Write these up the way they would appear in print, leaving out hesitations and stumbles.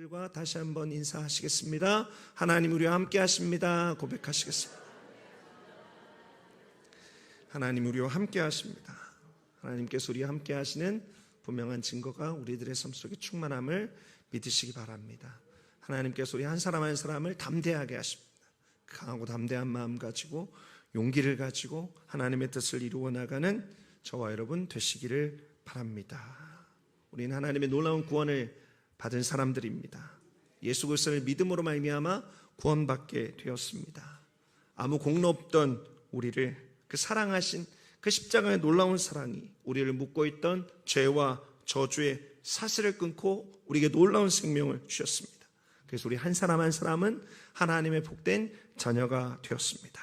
여러분들과 다시 한번 인사하시겠습니다. 하나님 우리와 함께 하십니다. 고백하시겠습니다. 하나님 우리와 함께 하십니다. 하나님께서 우리와 함께 하시는 분명한 증거가 우리들의 삶 속에 충만함을 믿으시기 바랍니다. 하나님께서 우리 한 사람 한 사람을 담대하게 하십니다. 강하고 담대한 마음 가지고 용기를 가지고 하나님의 뜻을 이루어 나가는 저와 여러분 되시기를 바랍니다. 우리는 하나님의 놀라운 구원을 받은 사람들입니다. 예수 그리스도를 믿음으로 말미암아 구원받게 되었습니다. 아무 공로 없던 우리를 그 사랑하신 그 십자가의 놀라운 사랑이 우리를 묶고 있던 죄와 저주의 사슬을 끊고 우리에게 놀라운 생명을 주셨습니다. 그래서 우리 한 사람 한 사람은 하나님의 복된 자녀가 되었습니다.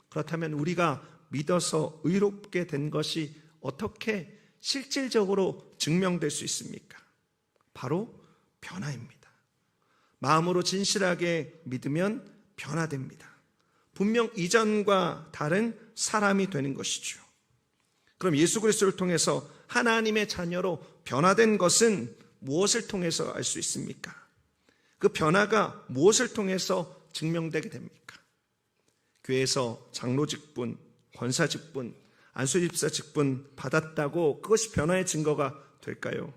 그렇다면 우리가 믿어서 의롭게 된 것이 어떻게 실질적으로 증명될 수 있습니까? 바로 변화입니다. 마음으로 진실하게 믿으면 변화됩니다. 분명 이전과 다른 사람이 되는 것이죠. 그럼 예수 그리스도를 통해서 하나님의 자녀로 변화된 것은 무엇을 통해서 알 수 있습니까? 그 변화가 무엇을 통해서 증명되게 됩니까? 교회에서 장로 직분, 권사 직분, 안수집사 직분 받았다고 그것이 변화의 증거가 될까요?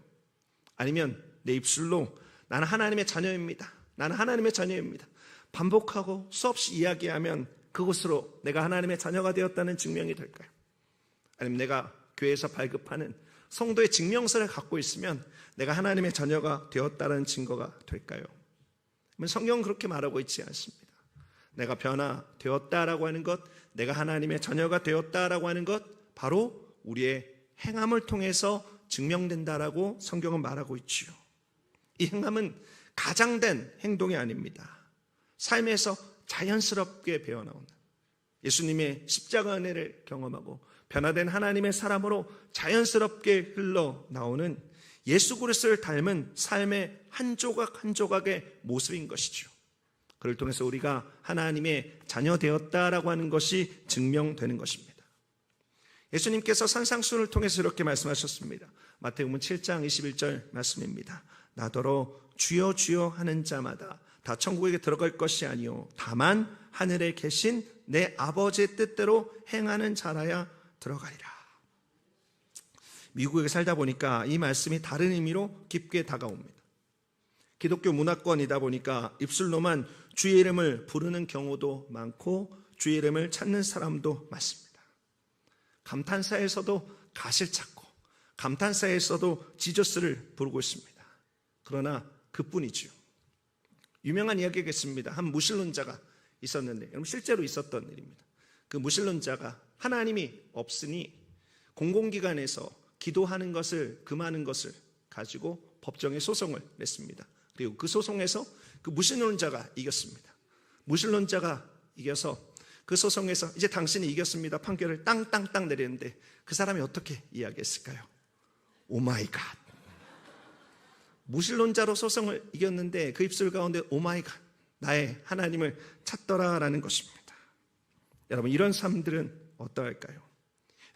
아니면 내 입술로 나는 하나님의 자녀입니다. 나는 하나님의 자녀입니다. 반복하고 수없이 이야기하면 그것으로 내가 하나님의 자녀가 되었다는 증명이 될까요? 아니면 내가 교회에서 발급하는 성도의 증명서를 갖고 있으면 내가 하나님의 자녀가 되었다는 증거가 될까요? 성경은 그렇게 말하고 있지 않습니다. 내가 변화되었다라고 하는 것, 내가 하나님의 자녀가 되었다라고 하는 것, 바로 우리의 행함을 통해서 증명된다라고 성경은 말하고 있지요. 이 행함은 가장된 행동이 아닙니다. 삶에서 자연스럽게 배어나오는 예수님의 십자가 은혜를 경험하고 변화된 하나님의 사람으로 자연스럽게 흘러나오는 예수 그리스도를 닮은 삶의 한 조각 한 조각의 모습인 것이죠. 그를 통해서 우리가 하나님의 자녀 되었다라고 하는 것이 증명되는 것입니다. 예수님께서 산상수훈을 통해서 이렇게 말씀하셨습니다. 마태복음 7장 21절 말씀입니다. 나더러 주여 주여 하는 자마다 다 천국에 들어갈 것이 아니요 다만 하늘에 계신 내 아버지의 뜻대로 행하는 자라야 들어가리라. 미국에 살다 보니까 이 말씀이 다른 의미로 깊게 다가옵니다. 기독교 문화권이다 보니까 입술로만 주의 이름을 부르는 경우도 많고 주의 이름을 찾는 사람도 많습니다. 감탄사에서도 가시를 찾고 감탄사에서도 지저스를 부르고 있습니다. 그러나 그뿐이지요. 유명한 이야기겠습니다. 한 무신론자가 있었는데 여러분 실제로 있었던 일입니다. 그 무신론자가 하나님이 없으니 공공기관에서 기도하는 것을 금하는 것을 가지고 법정에 소송을 냈습니다. 그리고 그 소송에서 그 무신론자가 이겼습니다. 무신론자가 이겨서 그 소송에서 이제 당신이 이겼습니다. 판결을 땅땅땅 내리는데 그 사람이 어떻게 이야기했을까요? 오 마이 갓. 무신론자로 소송을 이겼는데 그 입술 가운데 오 마이 갓, 나의 하나님을 찾더라라는 것입니다. 여러분 이런 삶들은 어떠할까요?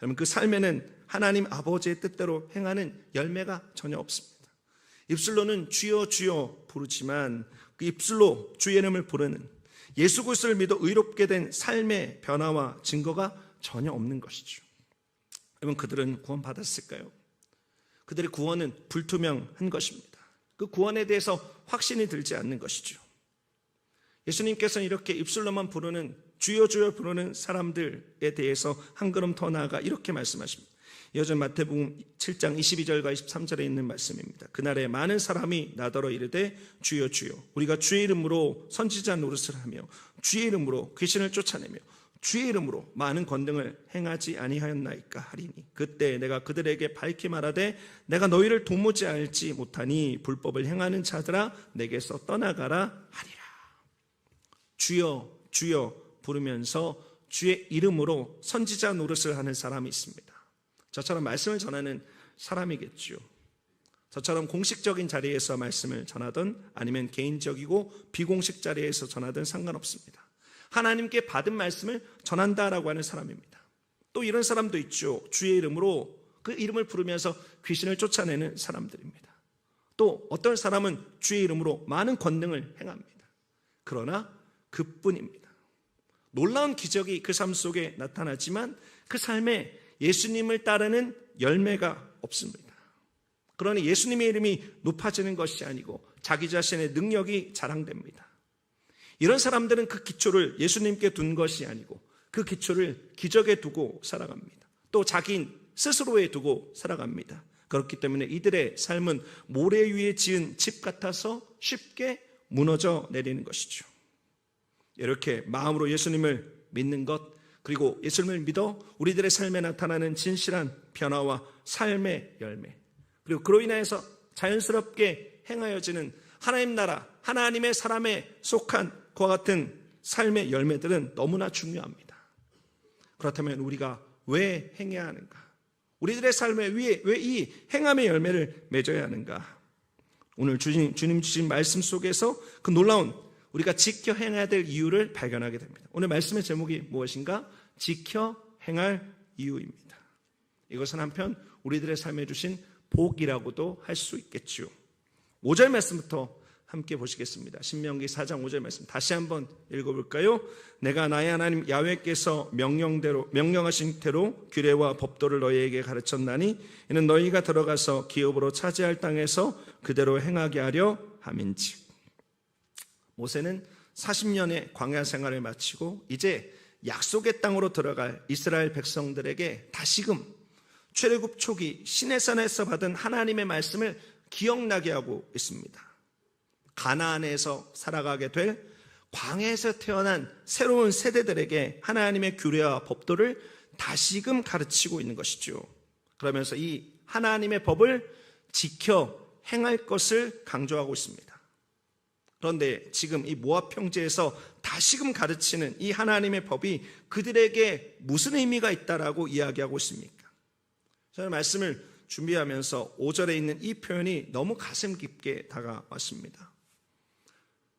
여러분 그 삶에는 하나님 아버지의 뜻대로 행하는 열매가 전혀 없습니다. 입술로는 주여 주여 부르지만 그 입술로 주의 이름을 부르는 예수 그리스도를 믿어 의롭게 된 삶의 변화와 증거가 전혀 없는 것이죠. 여러분 그들은 구원받았을까요? 그들의 구원은 불투명한 것입니다. 그 구원에 대해서 확신이 들지 않는 것이죠. 예수님께서는 이렇게 입술로만 부르는 주여 주여 부르는 사람들에 대해서 한 걸음 더 나아가 이렇게 말씀하십니다. 여전 마태복음 7장 22절과 23절에 있는 말씀입니다. 그날에 많은 사람이 나더러 이르되 주여 주여 우리가 주의 이름으로 선지자 노릇을 하며 주의 이름으로 귀신을 쫓아내며 주의 이름으로 많은 권능을 행하지 아니하였나이까 하리니 그때 내가 그들에게 밝히 말하되 내가 너희를 도무지 알지 못하니 불법을 행하는 자들아 내게서 떠나가라 하리라. 주여 주여 부르면서 주의 이름으로 선지자 노릇을 하는 사람이 있습니다. 저처럼 말씀을 전하는 사람이겠죠. 저처럼 공식적인 자리에서 말씀을 전하든 아니면 개인적이고 비공식 자리에서 전하든 상관없습니다. 하나님께 받은 말씀을 전한다라고 하는 사람입니다. 또 이런 사람도 있죠. 주의 이름으로 그 이름을 부르면서 귀신을 쫓아내는 사람들입니다. 또 어떤 사람은 주의 이름으로 많은 권능을 행합니다. 그러나 그뿐입니다. 놀라운 기적이 그 삶 속에 나타나지만 그 삶에 예수님을 따르는 열매가 없습니다. 그러니 예수님의 이름이 높아지는 것이 아니고 자기 자신의 능력이 자랑됩니다. 이런 사람들은 그 기초를 예수님께 둔 것이 아니고 그 기초를 기적에 두고 살아갑니다. 또 자기 스스로에 두고 살아갑니다. 그렇기 때문에 이들의 삶은 모래 위에 지은 집 같아서 쉽게 무너져 내리는 것이죠. 이렇게 마음으로 예수님을 믿는 것, 그리고 예수님을 믿어 우리들의 삶에 나타나는 진실한 변화와 삶의 열매, 그리고 그로 인해서 자연스럽게 행하여지는 하나님 나라, 하나님의 사람에 속한 그와 같은 삶의 열매들은 너무나 중요합니다. 그렇다면 우리가 왜 행해야 하는가? 우리들의 삶에 왜 이 행함의 열매를 맺어야 하는가? 오늘 주님 주신 말씀 속에서 그 놀라운 우리가 지켜 행해야 될 이유를 발견하게 됩니다. 오늘 말씀의 제목이 무엇인가? 지켜 행할 이유입니다. 이것은 한편 우리들의 삶에 주신 복이라고도 할 수 있겠죠. 5절 말씀부터 함께 보시겠습니다. 신명기 4장 5절 말씀 다시 한번 읽어볼까요? 내가 나의 하나님 야훼께서 명령하신 대로 규례와 법도를 너희에게 가르쳤나니 이는 너희가 들어가서 기업으로 차지할 땅에서 그대로 행하게 하려 함인즉. 모세는 40년의 광야 생활을 마치고 이제 약속의 땅으로 들어갈 이스라엘 백성들에게 다시금 출애굽 초기 시내산에서 받은 하나님의 말씀을 기억나게 하고 있습니다. 가나안에서 살아가게 될 광야에서 태어난 새로운 세대들에게 하나님의 규례와 법도를 다시금 가르치고 있는 것이죠. 그러면서 이 하나님의 법을 지켜 행할 것을 강조하고 있습니다. 그런데 지금 이 모압 평지에서 다시금 가르치는 이 하나님의 법이 그들에게 무슨 의미가 있다라고 이야기하고 있습니까? 저는 말씀을 준비하면서 5절에 있는 이 표현이 너무 가슴 깊게 다가왔습니다.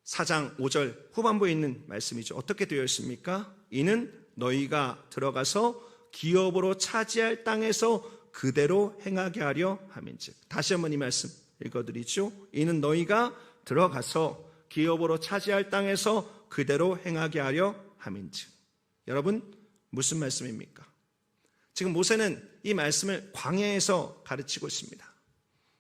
4장 5절 후반부에 있는 말씀이죠. 어떻게 되어 있습니까? 이는 너희가 들어가서 기업으로 차지할 땅에서 그대로 행하게 하려 함인즉. 다시 한번 이 말씀 읽어드리죠. 이는 너희가 들어가서 기업으로 차지할 땅에서 그대로 행하게 하려 함인즉. 여러분, 무슨 말씀입니까? 지금 모세는 이 말씀을 광야에서 가르치고 있습니다.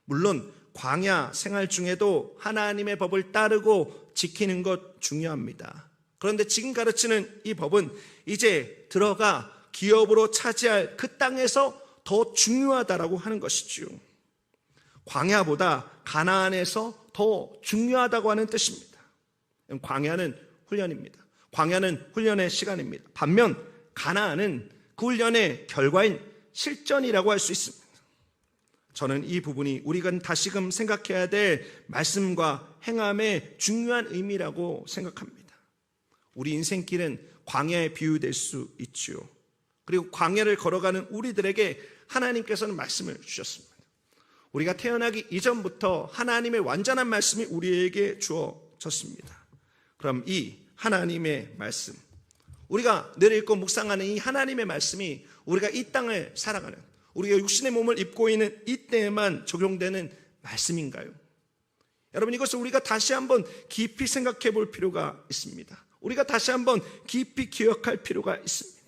물론 광야 생활 중에도 하나님의 법을 따르고 지키는 것 중요합니다. 그런데 지금 가르치는 이 법은 이제 들어가 기업으로 차지할 그 땅에서 더 중요하다라고 하는 것이죠. 광야보다 가나안에서 더 중요하다고 하는 뜻입니다. 광야는 훈련입니다. 광야는 훈련의 시간입니다. 반면 가나안은 그 훈련의 결과인 실전이라고 할 수 있습니다. 저는 이 부분이 우리가 다시금 생각해야 될 말씀과 행함의 중요한 의미라고 생각합니다. 우리 인생길은 광야에 비유될 수 있죠. 그리고 광야를 걸어가는 우리들에게 하나님께서는 말씀을 주셨습니다. 우리가 태어나기 이전부터 하나님의 완전한 말씀이 우리에게 주어졌습니다. 그럼 이 하나님의 말씀, 우리가 늘 읽고 묵상하는 이 하나님의 말씀이 우리가 이 땅을 살아가는, 우리가 육신의 몸을 입고 있는 이때에만 적용되는 말씀인가요? 여러분, 이것을 우리가 다시 한번 깊이 생각해 볼 필요가 있습니다. 우리가 다시 한번 깊이 기억할 필요가 있습니다.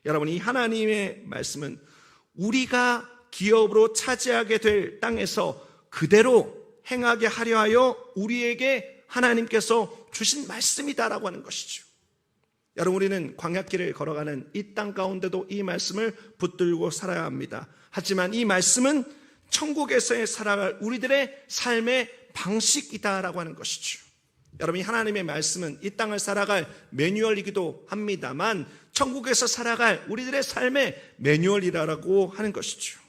여러분, 이 하나님의 말씀은 우리가 기업으로 차지하게 될 땅에서 그대로 행하게 하려 하여 우리에게 하나님께서 주신 말씀이다라고 하는 것이죠. 여러분, 우리는 광야길을 걸어가는 이 땅 가운데도 이 말씀을 붙들고 살아야 합니다. 하지만 이 말씀은 천국에서의 살아갈 우리들의 삶의 방식이다라고 하는 것이죠. 여러분, 이 하나님의 말씀은 이 땅을 살아갈 매뉴얼이기도 합니다만 천국에서 살아갈 우리들의 삶의 매뉴얼이라고 하는 것이죠.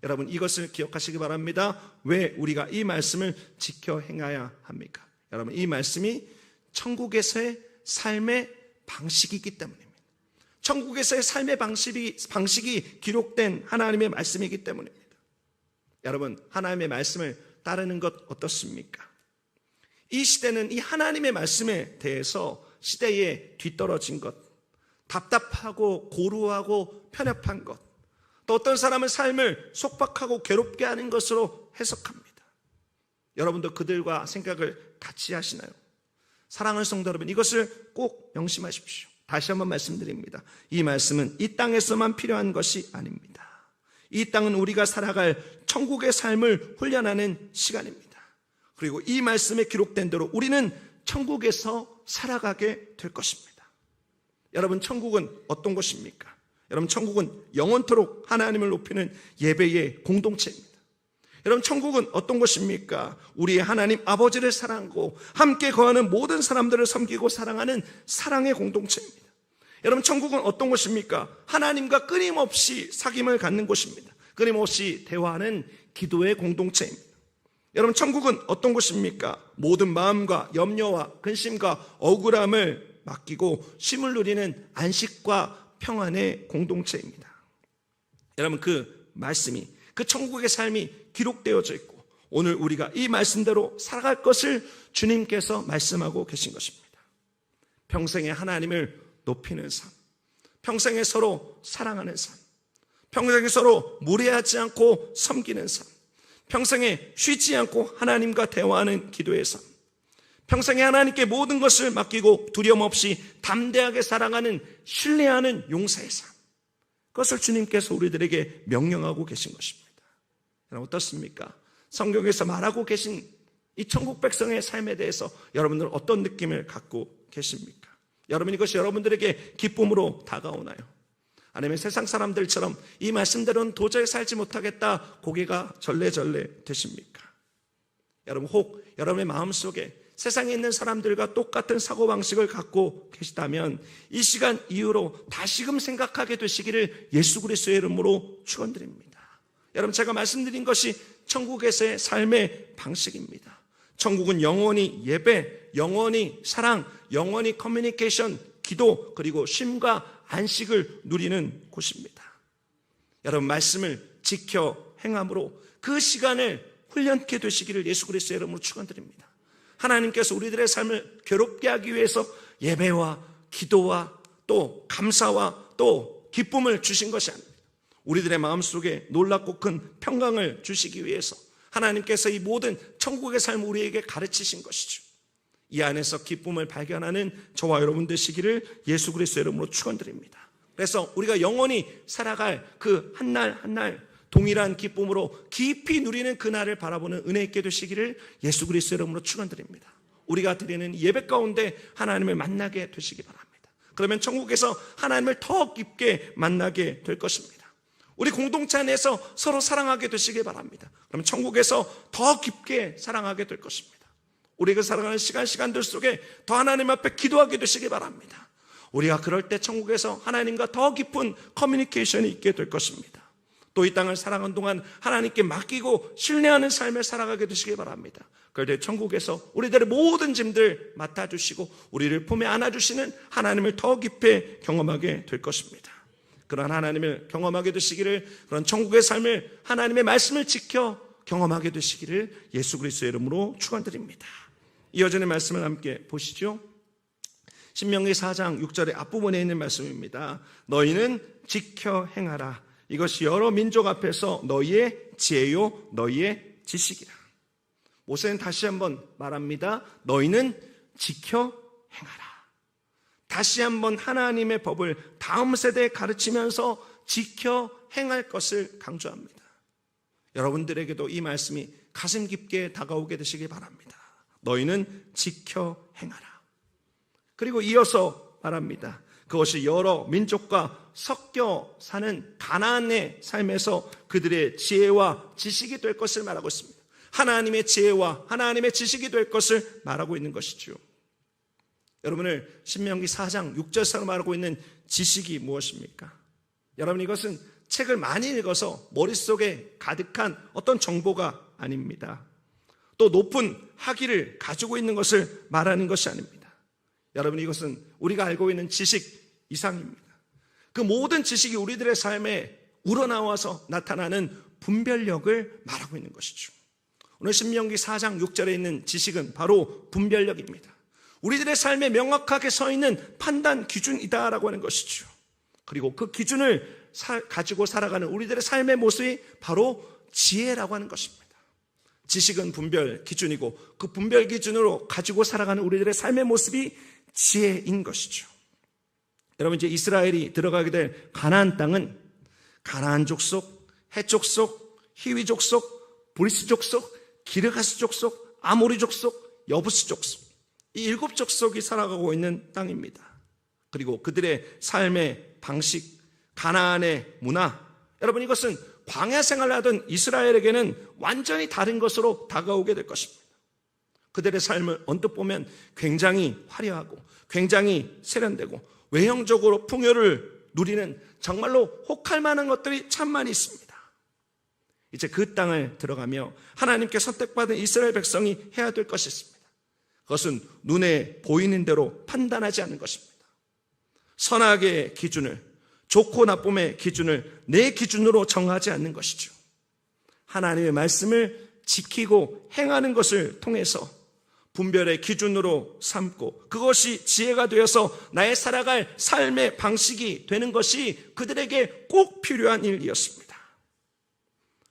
여러분, 이것을 기억하시기 바랍니다. 왜 우리가 이 말씀을 지켜 행해야 합니까? 여러분, 이 말씀이 천국에서의 삶의 방식이기 때문입니다. 천국에서의 삶의 방식이 기록된 하나님의 말씀이기 때문입니다. 여러분, 하나님의 말씀을 따르는 것 어떻습니까? 이 시대는 이 하나님의 말씀에 대해서 시대에 뒤떨어진 것, 답답하고 고루하고 편협한 것, 또 어떤 사람은 삶을 속박하고 괴롭게 하는 것으로 해석합니다. 여러분도 그들과 생각을 같이 하시나요? 사랑하는 성도 여러분, 이것을 꼭 명심하십시오. 다시 한번 말씀드립니다. 이 말씀은 이 땅에서만 필요한 것이 아닙니다. 이 땅은 우리가 살아갈 천국의 삶을 훈련하는 시간입니다. 그리고 이 말씀에 기록된 대로 우리는 천국에서 살아가게 될 것입니다. 여러분, 천국은 어떤 곳입니까? 여러분, 천국은 영원토록 하나님을 높이는 예배의 공동체입니다. 여러분, 천국은 어떤 곳입니까? 우리의 하나님 아버지를 사랑하고 함께 거하는 모든 사람들을 섬기고 사랑하는 사랑의 공동체입니다. 여러분, 천국은 어떤 곳입니까? 하나님과 끊임없이 사귐을 갖는 곳입니다. 끊임없이 대화하는 기도의 공동체입니다. 여러분, 천국은 어떤 곳입니까? 모든 마음과 염려와 근심과 억울함을 맡기고 쉼을 누리는 안식과 평안의 공동체입니다. 여러분, 그 말씀이, 그 천국의 삶이 기록되어져 있고 오늘 우리가 이 말씀대로 살아갈 것을 주님께서 말씀하고 계신 것입니다. 평생에 하나님을 높이는 삶, 평생에 서로 사랑하는 삶, 평생에 서로 무례하지 않고 섬기는 삶, 평생에 쉬지 않고 하나님과 대화하는 기도의 삶, 평생에 하나님께 모든 것을 맡기고 두려움 없이 담대하게 살아가는 신뢰하는 용사의 삶, 그것을 주님께서 우리들에게 명령하고 계신 것입니다. 여러분, 어떻습니까? 성경에서 말하고 계신 이 천국 백성의 삶에 대해서 여러분들 어떤 느낌을 갖고 계십니까? 여러분, 이것이 여러분들에게 기쁨으로 다가오나요? 아니면 세상 사람들처럼 이 말씀대로는 도저히 살지 못하겠다 고개가 절레절레 되십니까? 여러분, 혹 여러분의 마음속에 세상에 있는 사람들과 똑같은 사고방식을 갖고 계시다면 이 시간 이후로 다시금 생각하게 되시기를 예수 그리스도의 이름으로 축원드립니다. 여러분, 제가 말씀드린 것이 천국에서의 삶의 방식입니다. 천국은 영원히 예배, 영원히 사랑, 영원히 커뮤니케이션, 기도, 그리고 쉼과 안식을 누리는 곳입니다. 여러분, 말씀을 지켜 행함으로 그 시간을 훈련케 되시기를 예수 그리스도의 이름으로 축원드립니다. 하나님께서 우리들의 삶을 괴롭게 하기 위해서 예배와 기도와 또 감사와 또 기쁨을 주신 것이 아닙니다. 우리들의 마음속에 놀랍고 큰 평강을 주시기 위해서 하나님께서 이 모든 천국의 삶을 우리에게 가르치신 것이죠. 이 안에서 기쁨을 발견하는 저와 여러분 되시기를 예수 그리스도의 이름으로 축원드립니다. 그래서 우리가 영원히 살아갈 그 한 날 한 날 동일한 기쁨으로 깊이 누리는 그날을 바라보는 은혜 있게 되시기를 예수 그리스도의 이름으로 축원드립니다. 우리가 드리는 예배 가운데 하나님을 만나게 되시기 바랍니다. 그러면 천국에서 하나님을 더 깊게 만나게 될 것입니다. 우리 공동체 안에서 서로 사랑하게 되시기 바랍니다. 그럼 천국에서 더 깊게 사랑하게 될 것입니다. 우리가 살아가는 시간들 속에 더 하나님 앞에 기도하게 되시기 바랍니다. 우리가 그럴 때 천국에서 하나님과 더 깊은 커뮤니케이션이 있게 될 것입니다. 또 이 땅을 살아가는 동안 하나님께 맡기고 신뢰하는 삶을 살아가게 되시기 바랍니다. 그럴 때 천국에서 우리들의 모든 짐들 맡아주시고 우리를 품에 안아주시는 하나님을 더 깊이 경험하게 될 것입니다. 그런 하나님을 경험하게 되시기를, 그런 천국의 삶을 하나님의 말씀을 지켜 경험하게 되시기를 예수 그리스도의 이름으로 축원드립니다. 이어지는 말씀을 함께 보시죠. 신명기 4장 6절의 앞부분에 있는 말씀입니다. 너희는 지켜 행하라. 이것이 여러 민족 앞에서 너희의 지혜요 너희의 지식이라. 모세는 다시 한번 말합니다. 너희는 지켜 행하라. 다시 한번 하나님의 법을 다음 세대에 가르치면서 지켜 행할 것을 강조합니다. 여러분들에게도 이 말씀이 가슴 깊게 다가오게 되시기 바랍니다. 너희는 지켜 행하라. 그리고 이어서 말합니다. 그것이 여러 민족과 섞여 사는 가나안의 삶에서 그들의 지혜와 지식이 될 것을 말하고 있습니다. 하나님의 지혜와 하나님의 지식이 될 것을 말하고 있는 것이죠. 여러분을 신명기 4장 6절에서 말하고 있는 지식이 무엇입니까? 여러분, 이것은 책을 많이 읽어서 머릿속에 가득한 어떤 정보가 아닙니다. 또 높은 학위를 가지고 있는 것을 말하는 것이 아닙니다. 여러분, 이것은 우리가 알고 있는 지식 이상입니다. 그 모든 지식이 우리들의 삶에 우러나와서 나타나는 분별력을 말하고 있는 것이죠. 오늘 신명기 4장 6절에 있는 지식은 바로 분별력입니다. 우리들의 삶에 명확하게 서 있는 판단 기준이다라고 하는 것이죠. 그리고 그 기준을 가지고 살아가는 우리들의 삶의 모습이 바로 지혜라고 하는 것입니다. 지식은 분별 기준이고 그 분별 기준으로 가지고 살아가는 우리들의 삶의 모습이 지혜인 것이죠. 여러분, 이제 이스라엘이 들어가게 될 가나안 땅은 가나안 족속, 헷 족속, 히위 족속, 브리스 족속, 기르가스 족속, 아모리 족속, 여부스 족속, 이 7 족속이 살아가고 있는 땅입니다. 그리고 그들의 삶의 방식, 가나안의 문화, 여러분, 이것은 광야 생활을 하던 이스라엘에게는 완전히 다른 것으로 다가오게 될 것입니다. 그들의 삶을 언뜻 보면 굉장히 화려하고 굉장히 세련되고 외형적으로 풍요를 누리는 정말로 혹할 만한 것들이 참 많이 있습니다. 이제 그 땅을 들어가며 하나님께 선택받은 이스라엘 백성이 해야 될 것이 있습니다. 그것은 눈에 보이는 대로 판단하지 않는 것입니다. 선악의 기준을, 좋고 나쁨의 기준을 내 기준으로 정하지 않는 것이죠. 하나님의 말씀을 지키고 행하는 것을 통해서 분별의 기준으로 삼고 그것이 지혜가 되어서 나의 살아갈 삶의 방식이 되는 것이 그들에게 꼭 필요한 일이었습니다.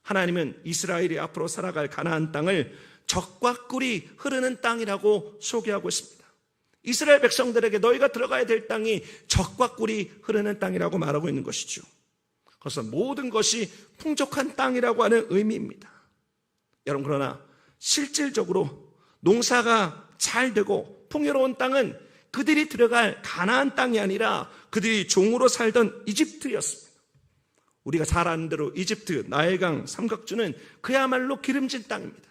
하나님은 이스라엘이 앞으로 살아갈 가나안 땅을 적과 꿀이 흐르는 땅이라고 소개하고 있습니다. 이스라엘 백성들에게 너희가 들어가야 될 땅이 적과 꿀이 흐르는 땅이라고 말하고 있는 것이죠. 그래서 모든 것이 풍족한 땅이라고 하는 의미입니다. 여러분, 그러나 실질적으로 농사가 잘 되고 풍요로운 땅은 그들이 들어갈 가나안 땅이 아니라 그들이 종으로 살던 이집트였습니다. 우리가 잘 아는 대로 이집트 나일강 삼각주는 그야말로 기름진 땅입니다.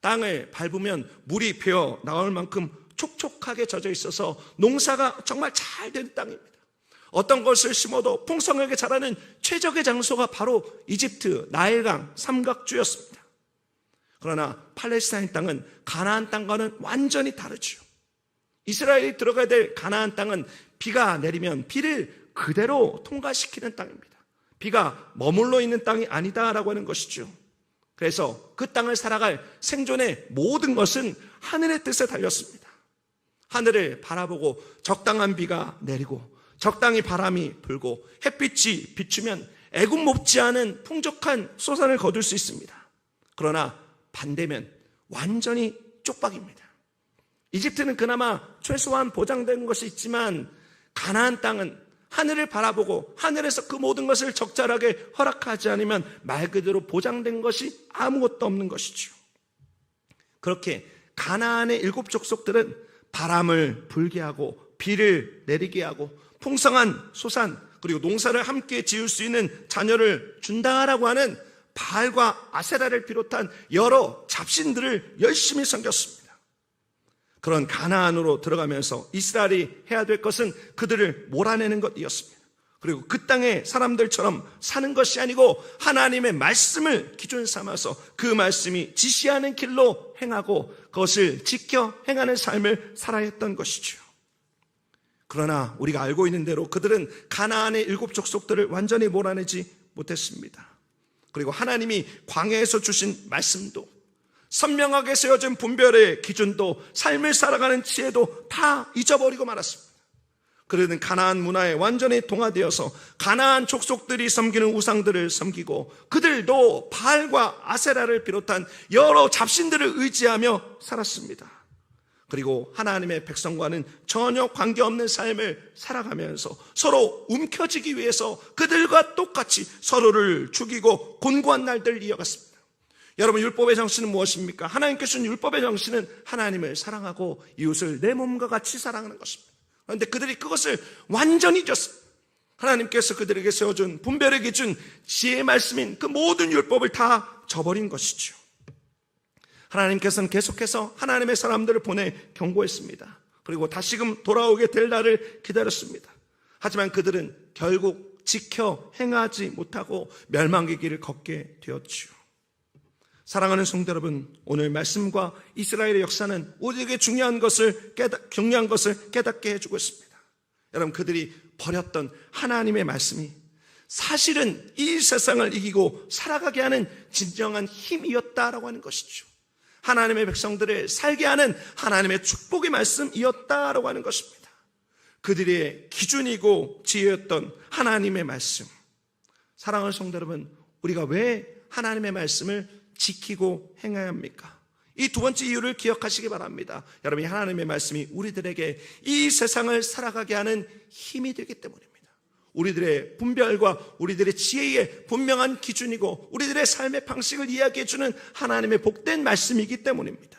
땅을 밟으면 물이 배어 나올 만큼 촉촉하게 젖어 있어서 농사가 정말 잘 된 땅입니다. 어떤 것을 심어도 풍성하게 자라는 최적의 장소가 바로 이집트 나일강 삼각주였습니다. 그러나 팔레스타인 땅은 가나안 땅과는 완전히 다르죠. 이스라엘이 들어가야 될 가나안 땅은 비가 내리면 비를 그대로 통과시키는 땅입니다. 비가 머물러 있는 땅이 아니다라고 하는 것이죠. 그래서 그 땅을 살아갈 생존의 모든 것은 하늘의 뜻에 달렸습니다. 하늘을 바라보고 적당한 비가 내리고 적당히 바람이 불고 햇빛이 비추면 애굽 못지않은 풍족한 소산을 거둘 수 있습니다. 그러나 반대면 완전히 쪽박입니다. 이집트는 그나마 최소한 보장된 것이 있지만 가나안 땅은 하늘을 바라보고 하늘에서 그 모든 것을 적절하게 허락하지 않으면 말 그대로 보장된 것이 아무것도 없는 것이죠. 그렇게 가나안의 7 족속들은 바람을 불게 하고 비를 내리게 하고 풍성한 소산 그리고 농사를 함께 지을 수 있는 자녀를 준다라고 하는 바알과 아세라를 비롯한 여러 잡신들을 열심히 섬겼습니다. 그런 가나안으로 들어가면서 이스라엘이 해야 될 것은 그들을 몰아내는 것이었습니다. 그리고 그 땅의 사람들처럼 사는 것이 아니고 하나님의 말씀을 기준 삼아서 그 말씀이 지시하는 길로 행하고 그것을 지켜 행하는 삶을 살아야 했던 것이죠. 그러나 우리가 알고 있는 대로 그들은 가나안의 7 족속들을 완전히 몰아내지 못했습니다. 그리고 하나님이 광야에서 주신 말씀도 선명하게 세워진 분별의 기준도 삶을 살아가는 지혜도 다 잊어버리고 말았습니다. 그들은 가나안 문화에 완전히 동화되어서 가나안 족속들이 섬기는 우상들을 섬기고 그들도 바알과 아세라를 비롯한 여러 잡신들을 의지하며 살았습니다. 그리고 하나님의 백성과는 전혀 관계없는 삶을 살아가면서 서로 움켜쥐기 위해서 그들과 똑같이 서로를 죽이고 곤고한 날들을 이어갔습니다. 여러분, 율법의 정신은 무엇입니까? 하나님께서 주신 율법의 정신은 하나님을 사랑하고 이웃을 내 몸과 같이 사랑하는 것입니다. 그런데 그들이 그것을 완전히 잊었습니다. 하나님께서 그들에게 세워준 분별의 기준, 지혜의 말씀인 그 모든 율법을 다 저버린 것이죠. 하나님께서는 계속해서 하나님의 사람들을 보내 경고했습니다. 그리고 다시금 돌아오게 될 날을 기다렸습니다. 하지만 그들은 결국 지켜 행하지 못하고 멸망의 길을 걷게 되었죠. 사랑하는 성도 여러분, 오늘 말씀과 이스라엘의 역사는 우리에게 중요한 것을 깨닫게 해주고 있습니다. 여러분, 그들이 버렸던 하나님의 말씀이 사실은 이 세상을 이기고 살아가게 하는 진정한 힘이었다라고 하는 것이죠. 하나님의 백성들을 살게 하는 하나님의 축복의 말씀이었다라고 하는 것입니다. 그들의 기준이고 지혜였던 하나님의 말씀. 사랑하는 성도 여러분, 우리가 왜 하나님의 말씀을 지키고 행해야 합니까? 이 두 번째 이유를 기억하시기 바랍니다. 여러분, 하나님의 말씀이 우리들에게 이 세상을 살아가게 하는 힘이 되기 때문입니다. 우리들의 분별과 우리들의 지혜의 분명한 기준이고 우리들의 삶의 방식을 이야기해 주는 하나님의 복된 말씀이기 때문입니다.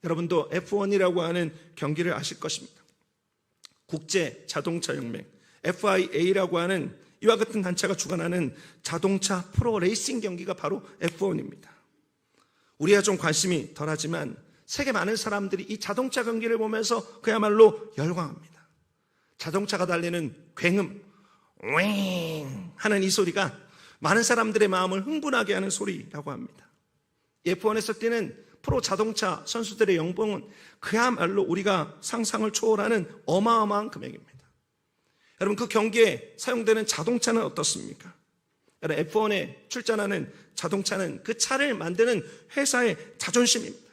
여러분도 F1이라고 하는 경기를 아실 것입니다. 국제 자동차 연맹 FIA라고 하는 이와 같은 단체가 주관하는 자동차 프로 레이싱 경기가 바로 F1입니다. 우리가 좀 관심이 덜하지만 세계 많은 사람들이 이 자동차 경기를 보면서 그야말로 열광합니다. 자동차가 달리는 굉음, 윙 하는 이 소리가 많은 사람들의 마음을 흥분하게 하는 소리라고 합니다. F1에서 뛰는 프로 자동차 선수들의 연봉은 그야말로 우리가 상상을 초월하는 어마어마한 금액입니다. 여러분, 그 경기에 사용되는 자동차는 어떻습니까? 여러분, F1에 출전하는 자동차는 그 차를 만드는 회사의 자존심입니다.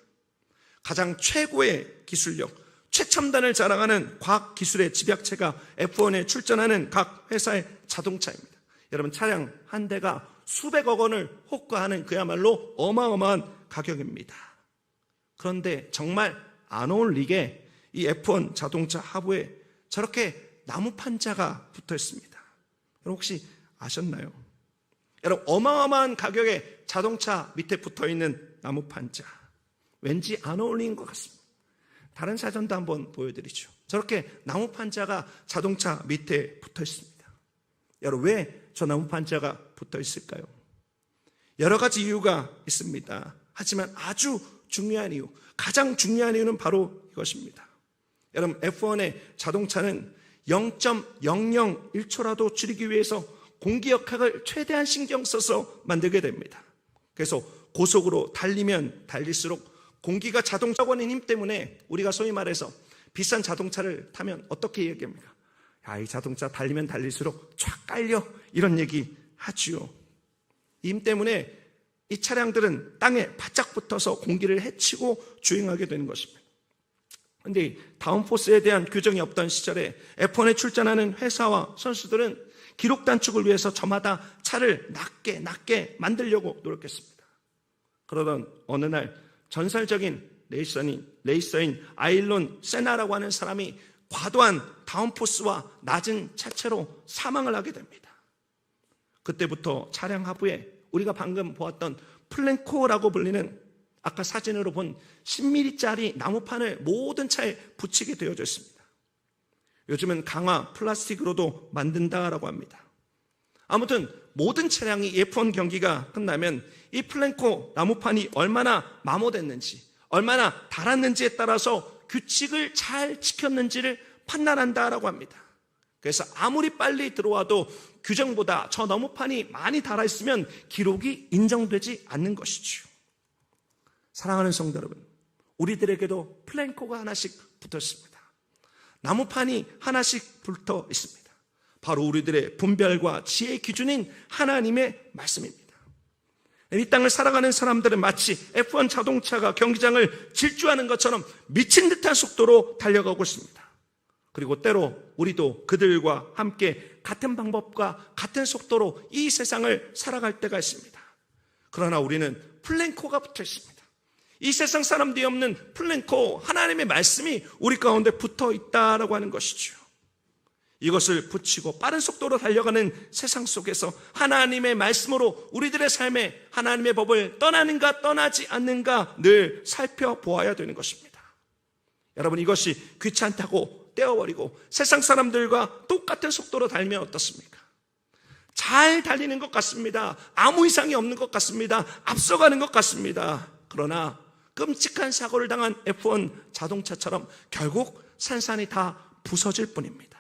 가장 최고의 기술력, 최첨단을 자랑하는 과학기술의 집약체가 F1에 출전하는 각 회사의 자동차입니다. 여러분, 차량 한 대가 수백억 원을 호가하는 그야말로 어마어마한 가격입니다. 그런데 정말 안 어울리게 이 F1 자동차 하부에 저렇게 나무 판자가 붙어 있습니다. 여러분, 혹시 아셨나요? 여러분, 어마어마한 가격의 자동차 밑에 붙어 있는 나무 판자, 왠지 안 어울리는 것 같습니다. 다른 사전도 한번 보여드리죠. 저렇게 나무 판자가 자동차 밑에 붙어 있습니다. 여러분, 왜 저 나무 판자가 붙어 있을까요? 여러 가지 이유가 있습니다. 하지만 아주 중요한 이유, 가장 중요한 이유는 바로 이것입니다. 여러분, F1의 자동차는 0.001초라도 줄이기 위해서 공기역학을 최대한 신경 써서 만들게 됩니다. 그래서 고속으로 달리면 달릴수록 공기가 자동차권의 힘 때문에 우리가 소위 말해서 비싼 자동차를 타면 어떻게 얘기합니까? 야, 이 자동차 달리면 달릴수록 쫙 깔려, 이런 얘기 하지요. 이 힘 때문에 이 차량들은 땅에 바짝 붙어서 공기를 헤치고 주행하게 되는 것입니다. 그런데 다운포스에 대한 규정이 없던 시절에 F1에 출전하는 회사와 선수들은 기록 단축을 위해서 저마다 차를 낮게 만들려고 노력했습니다. 그러던 어느 날 전설적인 레이서인 아일론 세나라고 하는 사람이 과도한 다운포스와 낮은 차체로 사망을 하게 됩니다. 그때부터 차량 하부에 우리가 방금 보았던 플랭코라고 불리는 아까 사진으로 본 10mm짜리 나무판을 모든 차에 붙이게 되어져 있습니다. 요즘은 강화 플라스틱으로도 만든다라고 합니다. 아무튼 모든 차량이 F1 경기가 끝나면 이 플랭코 나무판이 얼마나 마모됐는지, 얼마나 닳았는지에 따라서 규칙을 잘 지켰는지를 판단한다라고 합니다. 그래서 아무리 빨리 들어와도 규정보다 저 나무판이 많이 닳아있으면 기록이 인정되지 않는 것이죠. 사랑하는 성도 여러분, 우리들에게도 플랭코가 하나씩 붙어 있습니다. 나무판이 하나씩 붙어 있습니다. 바로 우리들의 분별과 지혜의 기준인 하나님의 말씀입니다. 이 땅을 살아가는 사람들은 마치 F1 자동차가 경기장을 질주하는 것처럼 미친 듯한 속도로 달려가고 있습니다. 그리고 때로 우리도 그들과 함께 같은 방법과 같은 속도로 이 세상을 살아갈 때가 있습니다. 그러나 우리는 플랭코가 붙어 있습니다. 이 세상 사람들이 없는 플랭코, 하나님의 말씀이 우리 가운데 붙어 있다라고 하는 것이죠. 이것을 붙이고 빠른 속도로 달려가는 세상 속에서 하나님의 말씀으로 우리들의 삶에 하나님의 법을 떠나는가 떠나지 않는가 늘 살펴보아야 되는 것입니다. 여러분, 이것이 귀찮다고 떼어버리고 세상 사람들과 똑같은 속도로 달면 어떻습니까? 잘 달리는 것 같습니다. 아무 이상이 없는 것 같습니다. 앞서가는 것 같습니다. 그러나 끔찍한 사고를 당한 F1 자동차처럼 결국 산산이 다 부서질 뿐입니다.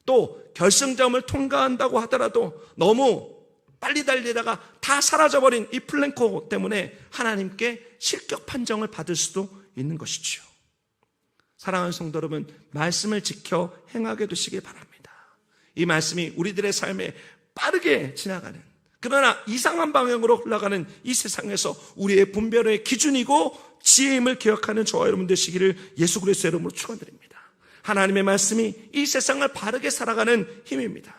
또 결승점을 통과한다고 하더라도 너무 빨리 달리다가 다 사라져버린 이 플랭코 때문에 하나님께 실격 판정을 받을 수도 있는 것이죠. 사랑하는 성도 여러분, 말씀을 지켜 행하게 되시길 바랍니다. 이 말씀이 우리들의 삶에 빠르게 지나가는, 그러나 이상한 방향으로 흘러가는 이 세상에서 우리의 분별의 기준이고 지혜임을 기억하는 저와 여러분 되시기를 예수 그리스도의 이름으로 축원드립니다. 하나님의 말씀이 이 세상을 바르게 살아가는 힘입니다.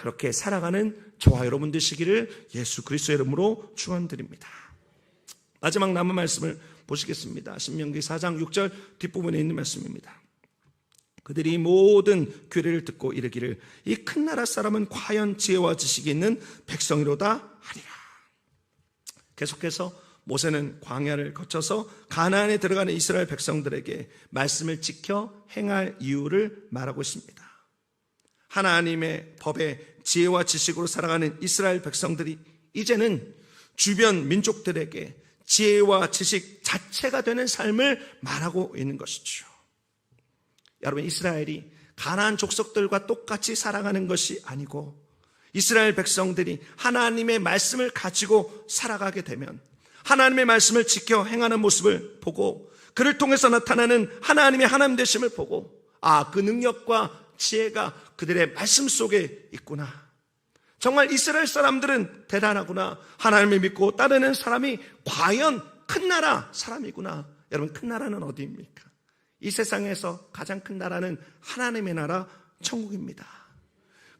그렇게 살아가는 저와 여러분 되시기를 예수 그리스도의 이름으로 축원드립니다. 마지막 남은 말씀을 보시겠습니다. 신명기 4장 6절 뒷부분에 있는 말씀입니다. 그들이 모든 규례를 듣고 이르기를 이 큰 나라 사람은 과연 지혜와 지식이 있는 백성이로다 하리라. 계속해서 모세는 광야를 거쳐서 가나안에 들어가는 이스라엘 백성들에게 말씀을 지켜 행할 이유를 말하고 있습니다. 하나님의 법에 지혜와 지식으로 살아가는 이스라엘 백성들이 이제는 주변 민족들에게 지혜와 지식 자체가 되는 삶을 말하고 있는 것이죠. 여러분, 이스라엘이 가나안 족속들과 똑같이 살아가는 것이 아니고 이스라엘 백성들이 하나님의 말씀을 가지고 살아가게 되면 하나님의 말씀을 지켜 행하는 모습을 보고 그를 통해서 나타나는 하나님의 하나님 되심을 보고 그 능력과 지혜가 그들의 말씀 속에 있구나. 정말 이스라엘 사람들은 대단하구나. 하나님을 믿고 따르는 사람이 과연 큰 나라 사람이구나. 여러분, 큰 나라는 어디입니까? 이 세상에서 가장 큰 나라는 하나님의 나라 천국입니다.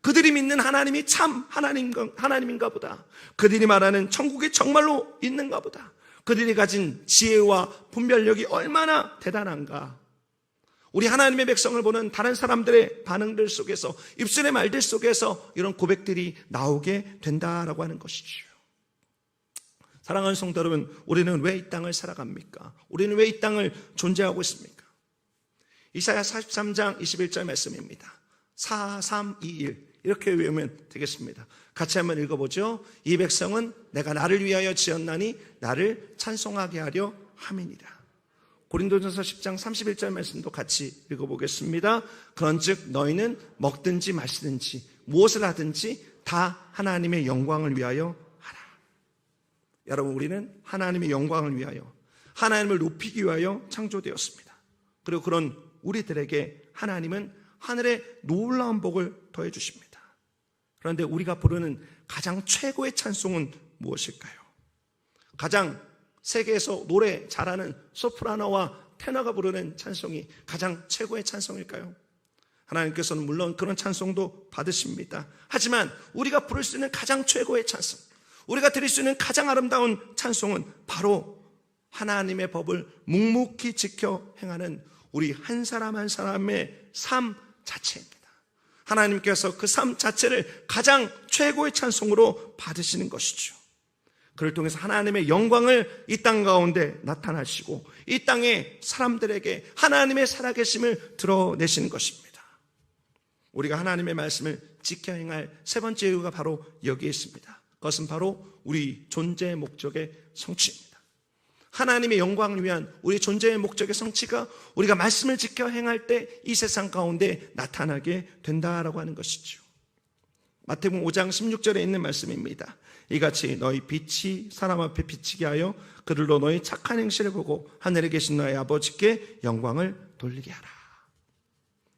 그들이 믿는 하나님이 참 하나님인가 보다. 그들이 말하는 천국이 정말로 있는가 보다. 그들이 가진 지혜와 분별력이 얼마나 대단한가. 우리 하나님의 백성을 보는 다른 사람들의 반응들 속에서, 입술의 말들 속에서 이런 고백들이 나오게 된다라고 하는 것이죠. 사랑하는 성도 여러분, 우리는 왜 이 땅을 살아갑니까? 우리는 왜 이 땅을 존재하고 있습니까? 이사야 43장 21절 말씀입니다. 4321 이렇게 외우면 되겠습니다. 같이 한번 읽어보죠. 이 백성은 내가 나를 위하여 지었나니 나를 찬송하게 하려 함이니라. 고린도전서 10장 31절 말씀도 같이 읽어보겠습니다. 그런즉 너희는 먹든지 마시든지 무엇을 하든지 다 하나님의 영광을 위하여 하라. 여러분, 우리는 하나님의 영광을 위하여, 하나님을 높이기 위하여 창조되었습니다. 그리고 그런 우리들에게 하나님은 하늘의 놀라운 복을 더해 주십니다. 그런데 우리가 부르는 가장 최고의 찬송은 무엇일까요? 가장 세계에서 노래 잘하는 소프라노와 테너가 부르는 찬송이 가장 최고의 찬송일까요? 하나님께서는 물론 그런 찬송도 받으십니다. 하지만 우리가 부를 수 있는 가장 최고의 찬송, 우리가 드릴 수 있는 가장 아름다운 찬송은 바로 하나님의 법을 묵묵히 지켜 행하는 우리 한 사람 한 사람의 삶 자체입니다. 하나님께서 그 삶 자체를 가장 최고의 찬송으로 받으시는 것이죠. 그를 통해서 하나님의 영광을 이 땅 가운데 나타나시고 이 땅의 사람들에게 하나님의 살아계심을 드러내시는 것입니다. 우리가 하나님의 말씀을 지켜 행할 세 번째 이유가 바로 여기에 있습니다. 그것은 바로 우리 존재의 목적의 성취입니다. 하나님의 영광을 위한 우리 존재의 목적의 성취가 우리가 말씀을 지켜 행할 때 이 세상 가운데 나타나게 된다라고 하는 것이죠. 마태복음 5장 16절에 있는 말씀입니다. 이같이 너희 빛이 사람 앞에 비치게 하여 그들로 너희 착한 행실을 보고 하늘에 계신 너희 아버지께 영광을 돌리게 하라.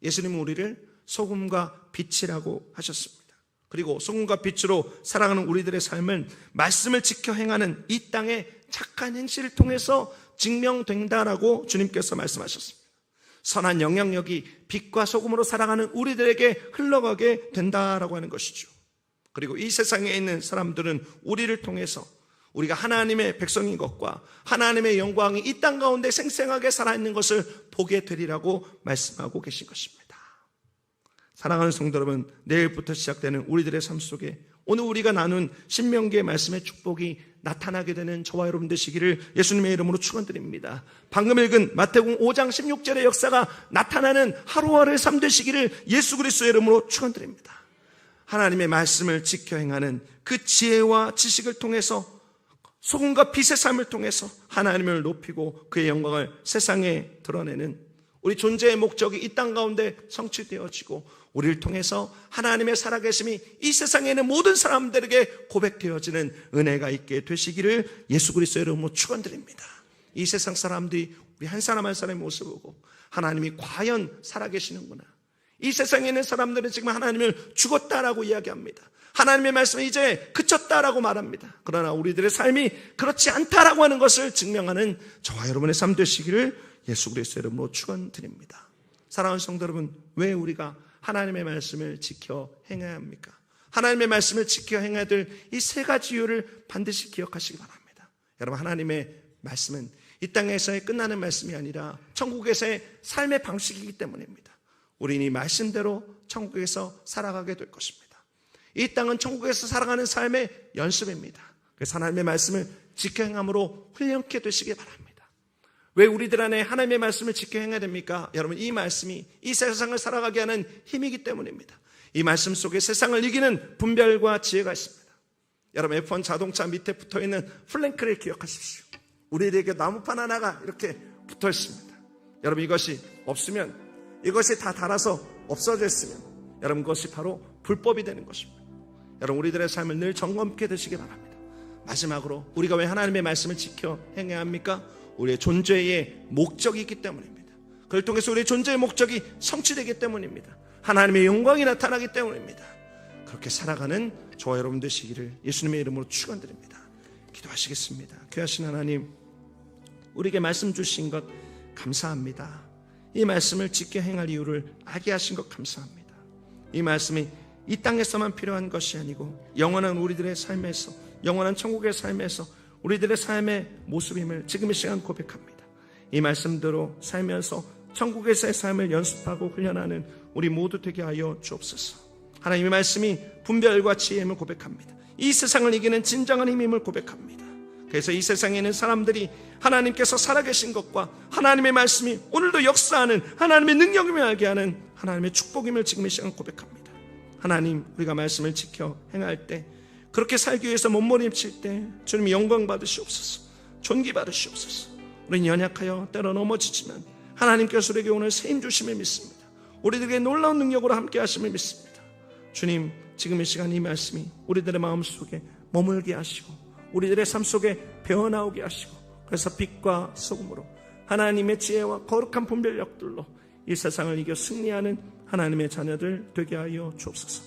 예수님은 우리를 소금과 빛이라고 하셨습니다. 그리고 소금과 빛으로 살아가는 우리들의 삶은 말씀을 지켜 행하는 이 땅의 착한 행실을 통해서 증명된다라고 주님께서 말씀하셨습니다. 선한 영향력이 빛과 소금으로 살아가는 우리들에게 흘러가게 된다라고 하는 것이죠. 그리고 이 세상에 있는 사람들은 우리를 통해서 우리가 하나님의 백성인 것과 하나님의 영광이 이 땅 가운데 생생하게 살아있는 것을 보게 되리라고 말씀하고 계신 것입니다. 사랑하는 성도 여러분, 내일부터 시작되는 우리들의 삶 속에 오늘 우리가 나눈 신명기의 말씀의 축복이 나타나게 되는 저와 여러분 되시기를 예수님의 이름으로 축원드립니다. 방금 읽은 마태복음 5장 16절의 역사가 나타나는 하루하루의 삶 되시기를 예수 그리스도의 이름으로 축원드립니다. 하나님의 말씀을 지켜 행하는 그 지혜와 지식을 통해서 소금과 빛의 삶을 통해서 하나님을 높이고 그의 영광을 세상에 드러내는 우리 존재의 목적이 이 땅 가운데 성취되어지고 우리를 통해서 하나님의 살아계심이 이 세상에 있는 모든 사람들에게 고백되어지는 은혜가 있게 되시기를 예수 그리스도의 이름으로 축원드립니다. 이 세상 사람들이 우리 한 사람 한 사람의 모습을 보고 하나님이 과연 살아계시는구나. 이 세상에 있는 사람들은 지금 하나님을 죽었다라고 이야기합니다. 하나님의 말씀은 이제 그쳤다라고 말합니다. 그러나 우리들의 삶이 그렇지 않다라고 하는 것을 증명하는 저와 여러분의 삶 되시기를 예수 그리스도의 이름으로 축원드립니다. 사랑하는 성도 여러분, 왜 우리가 하나님의 말씀을 지켜 행해야 합니까? 하나님의 말씀을 지켜 행해야 될 이 세 가지 이유를 반드시 기억하시기 바랍니다. 여러분, 하나님의 말씀은 이 땅에서의 끝나는 말씀이 아니라 천국에서의 삶의 방식이기 때문입니다. 우리는 이 말씀대로 천국에서 살아가게 될 것입니다. 이 땅은 천국에서 살아가는 삶의 연습입니다. 그래서 하나님의 말씀을 지켜 행함으로 훈련케 되시기 바랍니다. 왜 우리들 안에 하나님의 말씀을 지켜 행해야 됩니까? 여러분, 이 말씀이 이 세상을 살아가게 하는 힘이기 때문입니다. 이 말씀 속에 세상을 이기는 분별과 지혜가 있습니다. 여러분, F1 자동차 밑에 붙어있는 플랭크를 기억하십시오. 우리에게 나무판 하나가 이렇게 붙어 있습니다. 여러분, 이것이 없으면, 이것이 다 닳아서 없어졌으면 여러분, 그것이 바로 불법이 되는 것입니다. 여러분, 우리들의 삶을 늘 점검케 되시기 바랍니다. 마지막으로, 우리가 왜 하나님의 말씀을 지켜 행해야 합니까? 우리의 존재의 목적이 있기 때문입니다. 그걸 통해서 우리의 존재의 목적이 성취되기 때문입니다. 하나님의 영광이 나타나기 때문입니다. 그렇게 살아가는 저와 여러분 되시기를 예수님의 이름으로 축원드립니다. 기도하시겠습니다. 귀하신 하나님, 우리에게 말씀 주신 것 감사합니다. 이 말씀을 지켜 행할 이유를 알게 하신 것 감사합니다. 이 말씀이 이 땅에서만 필요한 것이 아니고 영원한 우리들의 삶에서, 영원한 천국의 삶에서 우리들의 삶의 모습임을 지금 이 시간 고백합니다. 이 말씀대로 살면서 천국에서의 삶을 연습하고 훈련하는 우리 모두 되게 하여 주옵소서. 하나님의 말씀이 분별과 지혜임을 고백합니다. 이 세상을 이기는 진정한 힘임을 고백합니다. 그래서 이 세상에 있는 사람들이 하나님께서 살아계신 것과 하나님의 말씀이 오늘도 역사하는 하나님의 능력임을 알게 하는 하나님의 축복임을 지금 이 시간 고백합니다. 하나님, 우리가 말씀을 지켜 행할 때, 그렇게 살기 위해서 몸부림칠 때 주님이 영광 받으시옵소서, 존귀 받으시옵소서. 우리는 연약하여 때로 넘어지지만 하나님께서 우리에게 오늘 새 힘 주심을 믿습니다. 우리들에게 놀라운 능력으로 함께 하심을 믿습니다. 주님, 지금 이 시간 이 말씀이 우리들의 마음속에 머물게 하시고 우리들의 삶 속에 배어나오게 하시고, 그래서 빛과 소금으로 하나님의 지혜와 거룩한 분별력들로 이 세상을 이겨 승리하는 하나님의 자녀들 되게 하여 주옵소서.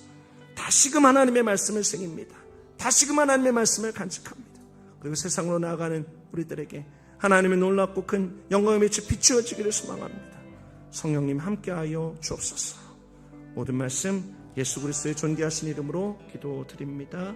다시금 하나님의 말씀을 새깁니다. 다시금 하나님의 말씀을 간직합니다. 그리고 세상으로 나아가는 우리들에게 하나님의 놀랍고 큰 영광의 빛이 비추어지기를 소망합니다. 성령님 함께하여 주옵소서. 모든 말씀 예수 그리스도의 존귀하신 이름으로 기도드립니다.